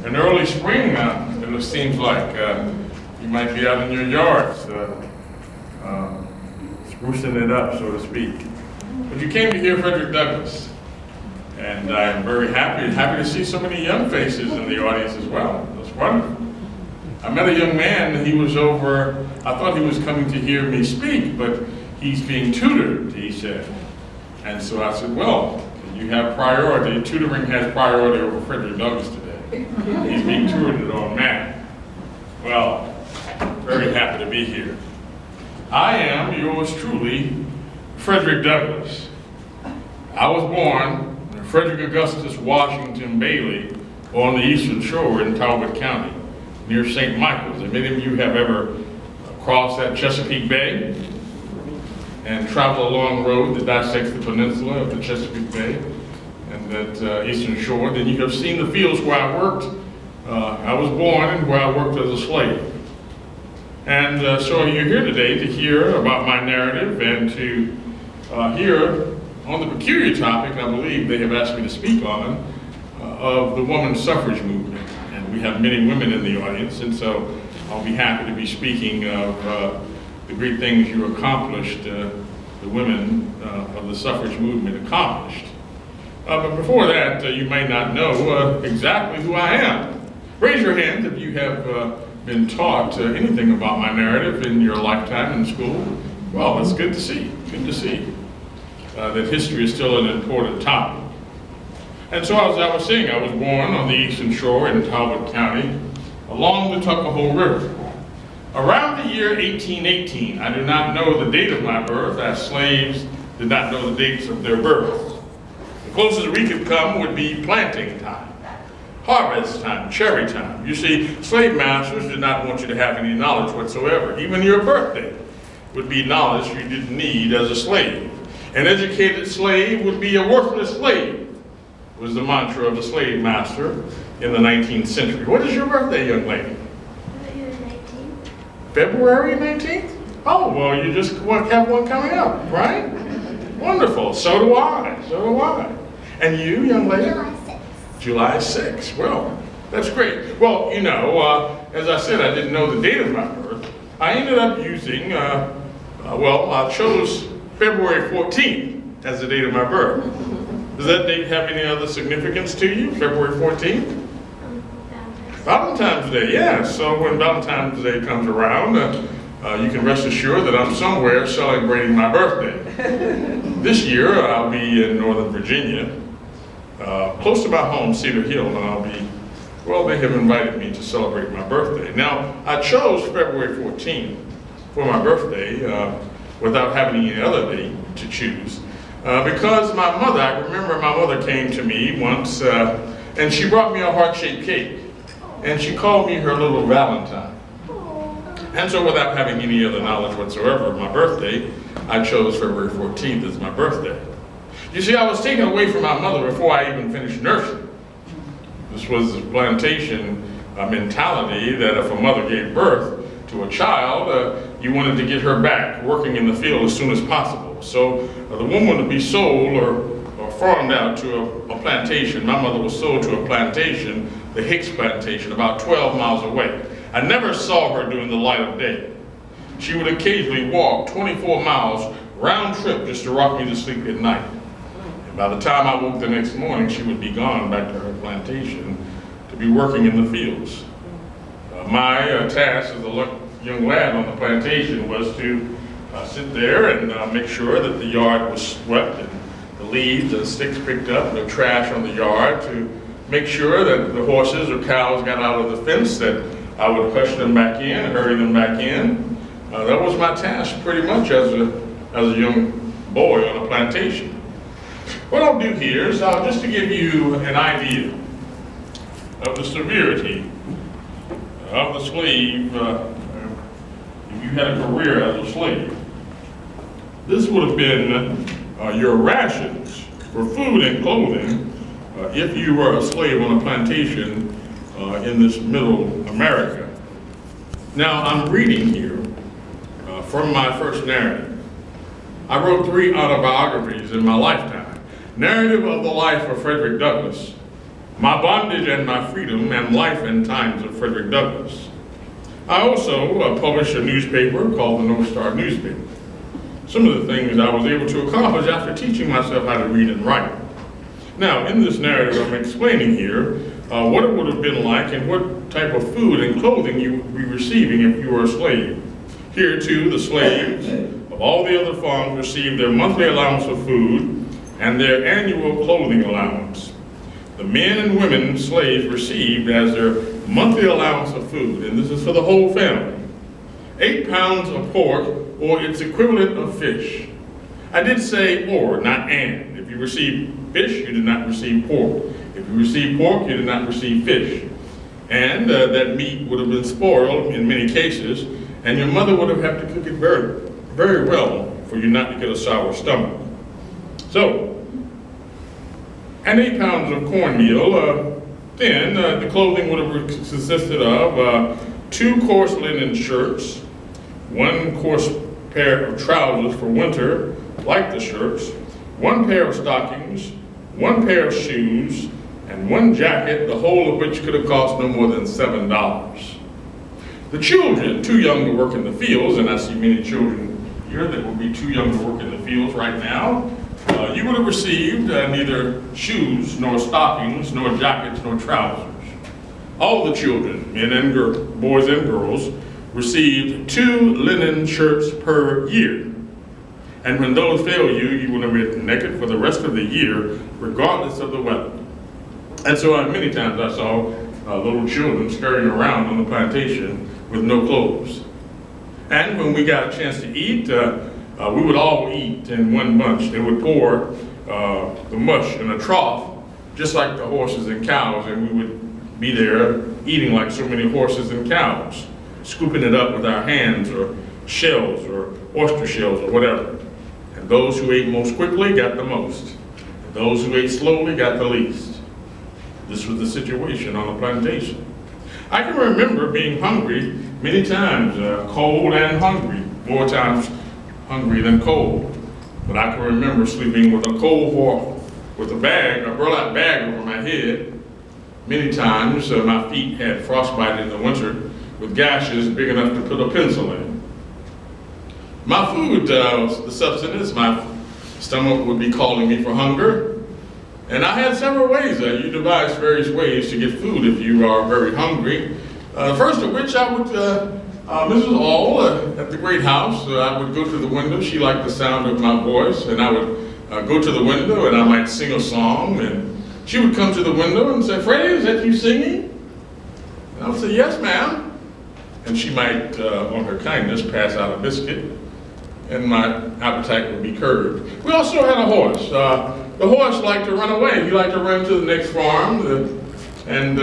an early spring now, and it seems like you might be out in your yards sprucing it up, so to speak. But you came to hear Frederick Douglass, and I'm very happy to see so many young faces in the audience as well. That's wonderful. I met a young man, he was over, I thought he was coming to hear me speak, but he's being tutored, he said. And so I said, well, you have priority. Tutoring has priority over Frederick Douglass today. He's being tutored on math. Well, very happy to be here. I am yours truly, Frederick Douglass. I was born Frederick Augustus Washington Bailey on the Eastern Shore in Talbot County, near St. Michael's. And many of you have ever crossed that Chesapeake Bay and traveled a long road that dissects the peninsula of the Chesapeake Bay and that Eastern Shore. Then you have seen the fields where I worked. I was born and where I worked as a slave. And so you're here today to hear about my narrative and to hear on the peculiar topic, I believe they have asked me to speak on, of the women's suffrage movement. And we have many women in the audience, and so I'll be happy to be speaking of the great things you accomplished, the women of the suffrage movement accomplished. But before that, you may not know exactly who I am. Raise your hand if you have been taught anything about my narrative in your lifetime in school. Well, it's good to see, that history is still an important topic. And so as I was saying, I was born on the Eastern Shore in Talbot County along the Tuckahoe River. Around the year 1818, I do not know the date of my birth, as slaves did not know the dates of their birth. The closest we could come would be planting time, harvest time, cherry time. You see, slave masters did not want you to have any knowledge whatsoever. Even your birthday would be knowledge you didn't need as a slave. An educated slave would be a worthless slave, was the mantra of the slave master in the 19th century. What is your birthday, young lady? February 19th? Oh, well, you just have one coming up, right? Wonderful. So do I. And you, young lady? July 6th. Well, that's great. Well, you know, as I said, I didn't know the date of my birth. I ended up using, I chose February 14th as the date of my birth. Does that date have any other significance to you, February 14th? Valentine's Day, yes. So when Valentine's Day comes around, you can rest assured that I'm somewhere celebrating my birthday. This year, I'll be in Northern Virginia, close to my home, Cedar Hill, and I'll be, well, they have invited me to celebrate my birthday. Now, I chose February 14th for my birthday without having any other date to choose. Because my mother, I remember my mother came to me once, and she brought me a heart-shaped cake. And she called me her little Valentine. And so without having any other knowledge whatsoever of my birthday, I chose February 14th as my birthday. You see, I was taken away from my mother before I even finished nursing. This was the plantation mentality that if a mother gave birth to a child, you wanted to get her back working in the field as soon as possible. So the woman would be sold or farmed out to a plantation. My mother was sold to a plantation, the Hicks plantation, about 12 miles away. I never saw her during the light of day. She would occasionally walk 24 miles round trip just to rock me to sleep at night. And by the time I woke the next morning, she would be gone back to her plantation to be working in the fields. My task as a young lad on the plantation was to sit there and make sure that the yard was swept and the leaves and sticks picked up, no trash on the yard, to make sure that the horses or cows got out of the fence, that I would push them back in, hurry them back in. That was my task pretty much as a young boy on a plantation. What I'll do here is just to give you an idea of the severity of the slave, if you had a career as a slave. This would have been your rations for food and clothing if you were a slave on a plantation in this middle America. Now, I'm reading here from my first narrative. I wrote 3 autobiographies in my lifetime. Narrative of the life of Frederick Douglass, My Bondage and My Freedom, and Life and Times of Frederick Douglass. I also published a newspaper called the North Star Newspaper. Some of the things I was able to accomplish after teaching myself how to read and write. Now, in this narrative I'm explaining here what it would have been like and what type of food and clothing you would be receiving if you were a slave. Here too, the slaves of all the other farms received their monthly allowance of food and their annual clothing allowance. The men and women slaves received as their monthly allowance of food, and this is for the whole family, 8 pounds of pork or its equivalent of fish. I did say or, not and. If you received fish, you did not receive pork. If you received pork, you did not receive fish. And that meat would have been spoiled in many cases, and your mother would have had to cook it very, very well for you not to get a sour stomach. So, and 8 pounds of cornmeal. Then the clothing would have consisted of 2 coarse linen shirts, 1 coarse pair of trousers for winter, like the shirts, 1 pair of stockings, 1 pair of shoes, and 1 jacket, the whole of which could have cost no more than $7. The children, too young to work in the fields, and I see many children here that will be too young to work in the fields right now, you would have received neither shoes, nor stockings, nor jackets, nor trousers. All the children, men and boys and girls, received 2 linen shirts per year. And when those fail you, you will have been naked for the rest of the year, regardless of the weather. And so many times I saw little children scurrying around on the plantation with no clothes. And when we got a chance to eat, we would all eat in one bunch. They would pour the mush in a trough, just like the horses and cows, and we would be there eating like so many horses and cows, scooping it up with our hands or shells or oyster shells or whatever. And those who ate most quickly got the most. And those who ate slowly got the least. This was the situation on the plantation. I can remember being hungry many times, cold and hungry, more times hungry than cold. But I can remember sleeping with a cold horse, with a bag, a burlap bag over my head. Many times my feet had frostbite in the winter with gashes big enough to put a pencil in. My food, the substance, my stomach would be calling me for hunger. And I had several ways. You devise various ways to get food if you are very hungry. First of which I would, Mrs. All at the great house, I would go to the window. She liked the sound of my voice, and I would go to the window and I might sing a song, and she would come to the window and say, "Freddie, is that you singing?" And I would say, "Yes, ma'am." And she might, on her kindness, pass out a biscuit, and my appetite would be curbed. We also had a horse. The horse liked to run away. He liked to run to the next farm, and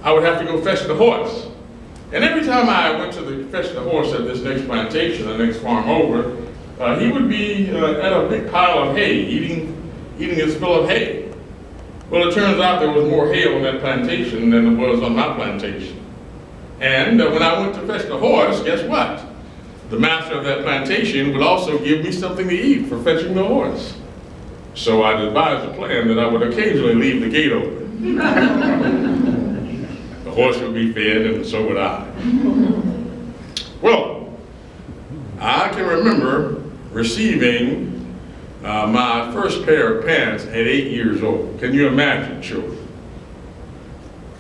I would have to go fetch the horse. And every time I went to fetch the horse at this next plantation, the next farm over, he would be at a big pile of hay, eating his fill of hay. Well, it turns out there was more hay on that plantation than there was on my plantation. And when I went to fetch the horse, guess what? The master of that plantation would also give me something to eat for fetching the horse. So I devised a plan that I would occasionally leave the gate open. The horse would be fed, and so would I. Well, I can remember receiving my first pair of pants at 8 years old. Can you imagine, children?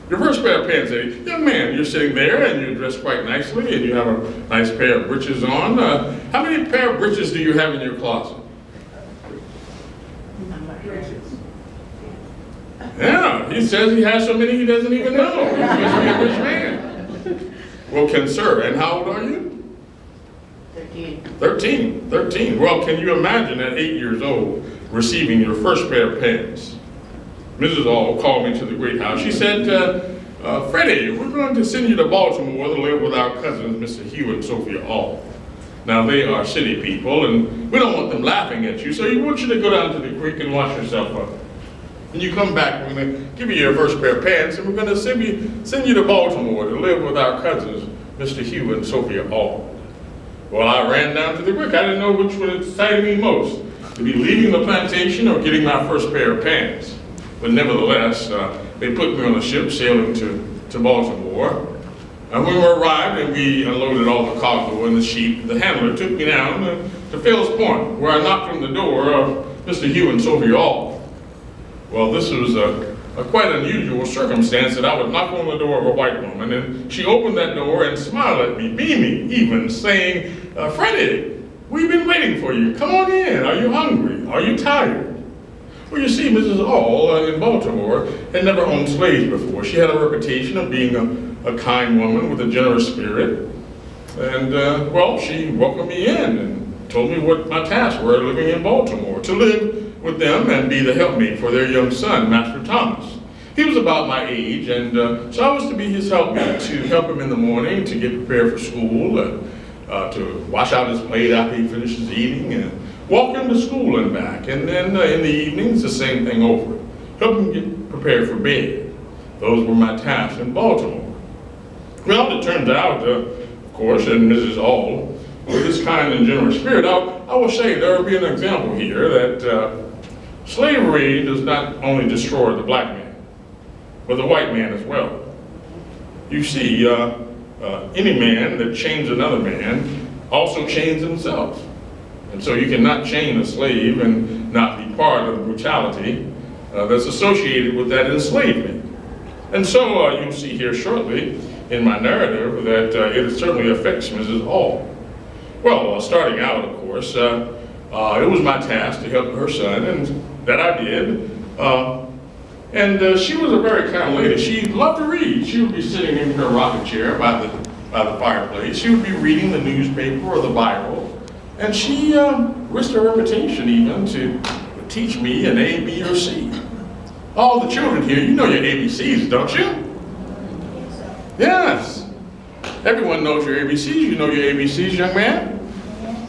Your first pair of pants, young man, you're sitting there and you're dressed quite nicely and you have a nice pair of breeches on. How many pair of breeches do you have in your closet? Yeah, he says he has so many he doesn't even know. He's supposed to be a rich man. Well, can sir, and how old are you? 13. 13. Well, can you imagine at 8 years old receiving your first pair of pants? Mrs. All called me to the great house. She said, Freddie, we're going to send you to Baltimore to live with our cousins, Mr. Hugh and Sophia All. Now, they are city people, and we don't want them laughing at you, so we want you to go down to the creek and wash yourself up. When you come back, we're going to give you your first pair of pants, and we're going to send you to Baltimore to live with our cousins, Mr. Hugh and Sophia All. Well, I ran down to the creek. I didn't know which would excite me most, to be leaving the plantation or getting my first pair of pants. But nevertheless, they put me on a ship sailing to Baltimore. And when we arrived and we unloaded all the cargo and the sheep, the handler took me down to Phil's Point, where I knocked on the door of Mr. Hugh and Sophie All. Well, this was a quite unusual circumstance that I would knock on the door of a white woman, and she opened that door and smiled at me, beaming even, saying, "Frederick, we've been waiting for you. Come on in. Are you hungry? Are you tired?" Well, you see, Mrs. All in Baltimore had never owned slaves before. She had a reputation of being a kind woman with a generous spirit. And, well, she welcomed me in and told me what my tasks were living in Baltimore, to live with them and be the helpmate for their young son, Master Thomas. He was about my age, and so I was to be his helpmate, to help him in the morning, to get prepared for school, to wash out his plate after he finishes eating, and walk him to school and back. And then in the evenings, the same thing over. Help him get prepared for bed. Those were my tasks in Baltimore. Well, it turns out, of course, and Mrs. All, with this kind and generous spirit, I will say there will be an example here that slavery does not only destroy the black man, but the white man as well. You see, any man that chains another man also chains himself. And so you cannot chain a slave and not be part of the brutality that's associated with that enslavement. And so you'll see here shortly in my narrative that it certainly affects Mrs. All. Well, starting out, of course, it was my task to help her son, and that I did. And she was a very kind lady. She loved to read. She would be sitting in her rocking chair by the fireplace. She would be reading the newspaper or the Bible. And she risked her reputation even to teach me an A, B, or C. All the children here, you know your ABCs, don't you? Yes. Everyone knows your ABCs. You know your ABCs, young man?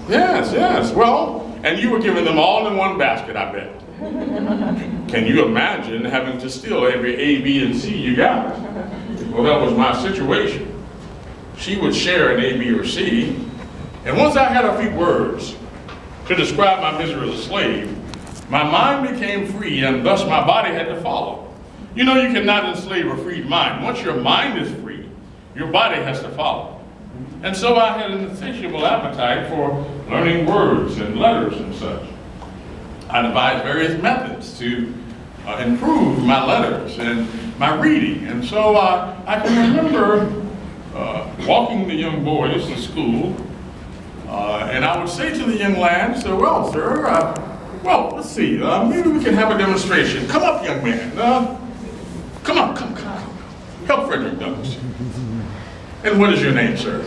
Yes, yes. Well, and you were giving them all in one basket, I bet. Can you imagine having to steal every A, B, and C you got? Well, that was my situation. She would share an A, B, or C, and once I had a few words to describe my misery as a slave, my mind became free, and thus my body had to follow. You know, you cannot enslave a freed mind. Once your mind is free, your body has to follow. And so I had an insatiable appetite for learning words and letters and such. I devised various methods to improve my letters and my reading. And so I can remember walking the young boys to school, and I would say to the young lads, "Well, sir, well, let's see, maybe we can have a demonstration. Come up, young man. Come on, come. Help Frederick Douglass." "And what is your name, sir?"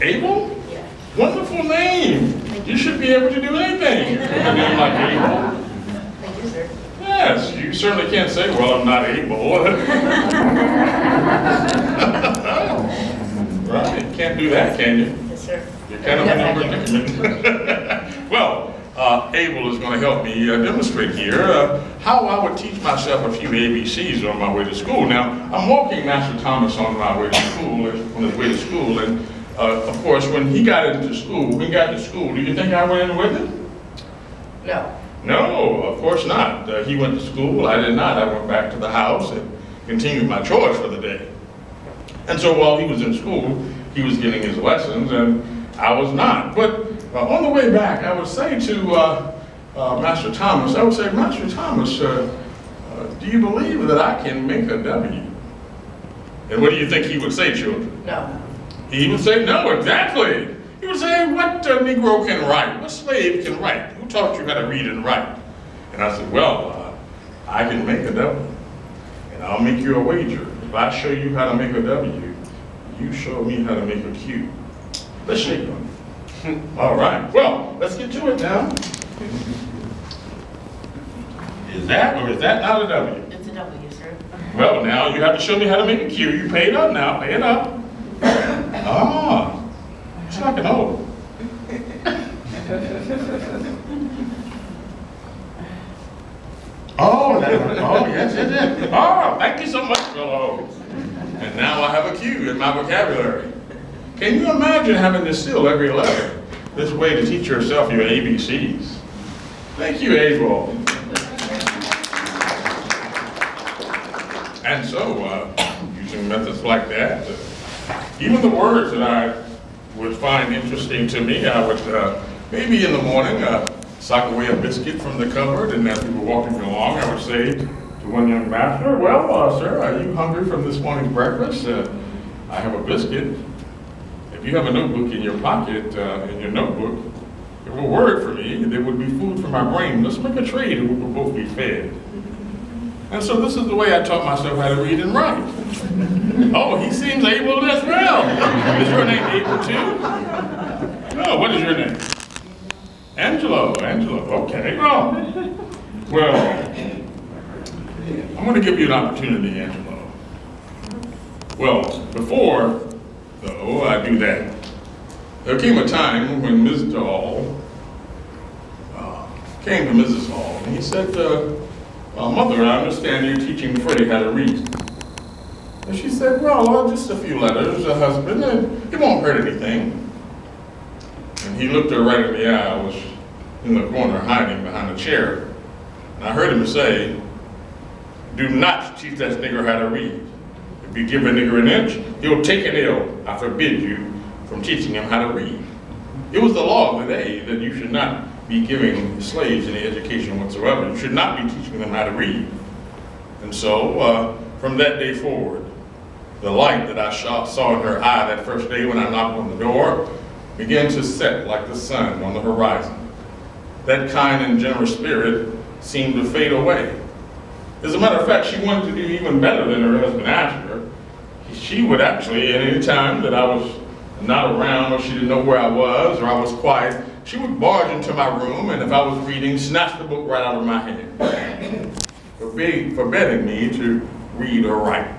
"Abel? Yeah. Wonderful name. You should be able to do anything with a name like Abel." Thank you, sir. "Yes, you certainly can't say, well, I'm not able." Right, can't do that, can you? Yes, sir. You're kind of an overthinking. Well, Abel is going to help me demonstrate here how I would teach myself a few ABCs on my way to school. Now, I'm walking Master Thomas on my way to school, on his way to school, and of course, when he got to school, do you think I went in with him? No. No, of course not. He went to school, I did not. I went back to the house and continued my chores for the day. And so while he was in school, he was getting his lessons, and I was not. But on the way back, I would say to Master Thomas, "Master Thomas, do you believe that I can make a W?" And what do you think he would say, children? No. He would say, "No, exactly." He would say, "What Negro can write? What slave can write? Who taught you how to read and write?" And I said, "Well, I can make a W, and I'll make you a wager. If I show you how to make a W, you show me how to make a Q. Let's shake on it." All right, well, let's get to it now. Is that or is that not a W? It's a W, sir. Well, now you have to show me how to make a Q. You pay it up now, pay it up. Ah, it's like an O. Oh, yes. Oh, thank you so much, fellow. And now I have a Q in my vocabulary. Can you imagine having to seal every letter this way to teach yourself your ABCs? Thank you, Abel. And so, using methods like that, even the words that I would find interesting to me, I would maybe in the morning sock away a biscuit from the cupboard, and as we were walking along, I would say to one young master, well, sir, are you hungry from this morning's breakfast? I have a biscuit. If you have a notebook in your pocket, in your notebook, if a word for me, there would be food for my brain. Let's make a trade and we will both be fed. And so this is the way I taught myself how to read and write. Oh, he seems able as well. Is your name Able too? No, what is your name? Angelo, okay. Well, I'm going to give you an opportunity, Angelo. Well, before, though, I do that, there came a time when Mr. Hall came to Mrs. Hall, and he said, Mother, I understand you're teaching Freddie how to read. And she said, well, just a few letters, husband, and it won't hurt anything. And he looked her right in the eye. I was in the corner hiding behind a chair. And I heard him say, do not teach that nigger how to read. If you give a nigger an inch, he'll take an ell. I forbid you from teaching him how to read. It was the law of the day that you should not be giving slaves any education whatsoever. You should not be teaching them how to read. And so, from that day forward, the light that I saw in her eye that first day when I knocked on the door began to set like the sun on the horizon. That kind and generous spirit seemed to fade away. As a matter of fact, she wanted to do even better than her husband asked her. She would actually, at any time that I was not around or she didn't know where I was or I was quiet, she would barge into my room and if I was reading, snatch the book right out of my hand, forbidding me to read or write.